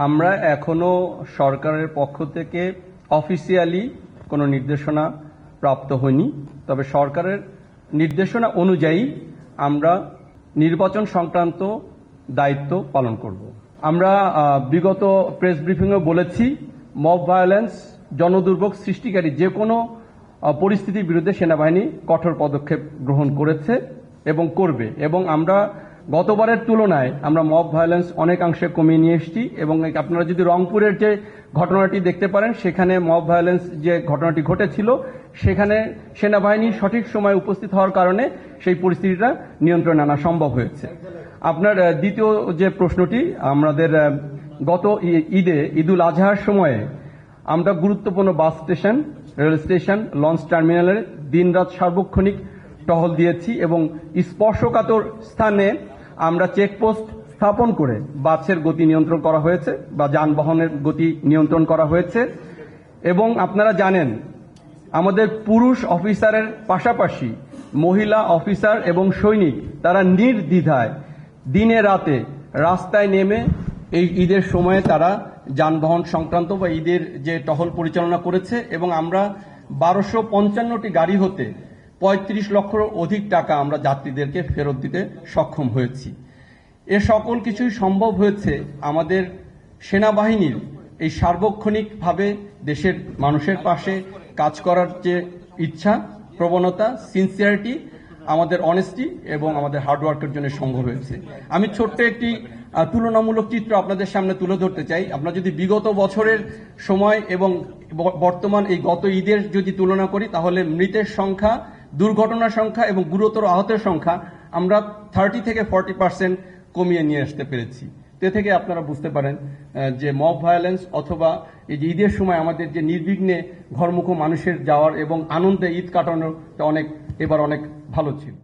আমরা এখনো সরকারের পক্ষ থেকে অফিসিয়ালি কোনো নির্দেশনা প্রাপ্ত হয়নি, তবে সরকারের নির্দেশনা অনুযায়ী আমরা নির্বাচন সংক্রান্ত দায়িত্ব পালন করব। আমরা বিগত প্রেস ব্রিফিংয়ে বলেছি, মব ভায়োলেন্স, জনদুর্ভোগ সৃষ্টিকারী যে কোনো পরিস্থিতির বিরুদ্ধে সেনাবাহিনী কঠোর পদক্ষেপ গ্রহণ করেছে এবং করবে, এবং আমরা গতবারের তুলনায় আমরা মব ভায়োলেন্স অনেকাংশে কমিয়ে নিয়ে এসেছি। এবং আপনারা যদি রংপুরের যে ঘটনাটি দেখতে পারেন, সেখানে মব ভায়োলেন্স যে ঘটনাটি ঘটেছিল, সেখানে সেনাবাহিনী সঠিক সময়ে উপস্থিত হওয়ার কারণে সেই পরিস্থিতিটা নিয়ন্ত্রণে আনা সম্ভব হয়েছে। আপনার দ্বিতীয় যে প্রশ্নটি, আমাদের গত ঈদুল আজহার সময়ে আমরা গুরুত্বপূর্ণ bus station, rail station, launch টার্মিনালে দিনরাত সার্বক্ষণিক টহল দিয়েছি এবং স্পর্শকাতর স্থানে আমরা চেকপোস্ট স্থাপন করে বাসের গতি নিয়ন্ত্রণ করা হয়েছে বা যানবাহনের গতি নিয়ন্ত্রণ করা হয়েছে। এবং আপনারা জানেন, আমাদের পুরুষ অফিসারের পাশাপাশি মহিলা অফিসার এবং সৈনিক তারা নির্দ্বিধায় দিনে রাতে রাস্তায় নেমে এই ঈদের সময়ে তারা যানবাহন সংক্রান্ত বা ঈদের যে টহল পরিচালনা করেছে, এবং আমরা 1255টি গাড়ি হতে 35 লক্ষের অধিক টাকা আমরা যাত্রীদেরকে ফেরত দিতে সক্ষম হয়েছি। এ সকল কিছুই সম্ভব হয়েছে আমাদের সেনাবাহিনীর এই সার্বক্ষণিকভাবে দেশের মানুষের পাশে কাজ করার যে ইচ্ছা, প্রবণতা, সিনসিয়ারিটি, আমাদের অনেস্টি এবং আমাদের হার্ডওয়ার্কের জন্য সম্ভব হয়েছে। আমি ছোট্ট একটি তুলনামূলক চিত্র আপনাদের সামনে তুলে ধরতে চাই। আপনারা যদি বিগত বছরের সময় এবং বর্তমান এই গত ঈদের যদি তুলনা করি, তাহলে মৃতের সংখ্যা, দুর্ঘটনার সংখ্যা এবং গুরুতর আহতের সংখ্যা আমরা 30 থেকে 40% কমিয়ে নিয়ে আসতে পেরেছি। এ থেকে আপনারা বুঝতে পারেন যে মব ভায়োলেন্স অথবা এই যে ঈদের সময় আমাদের যে নির্বিঘ্নে ঘরমুখো মানুষের যাওয়ার এবং আনন্দে ঈদ কাটানোটা এবার অনেক ভালো ছিল।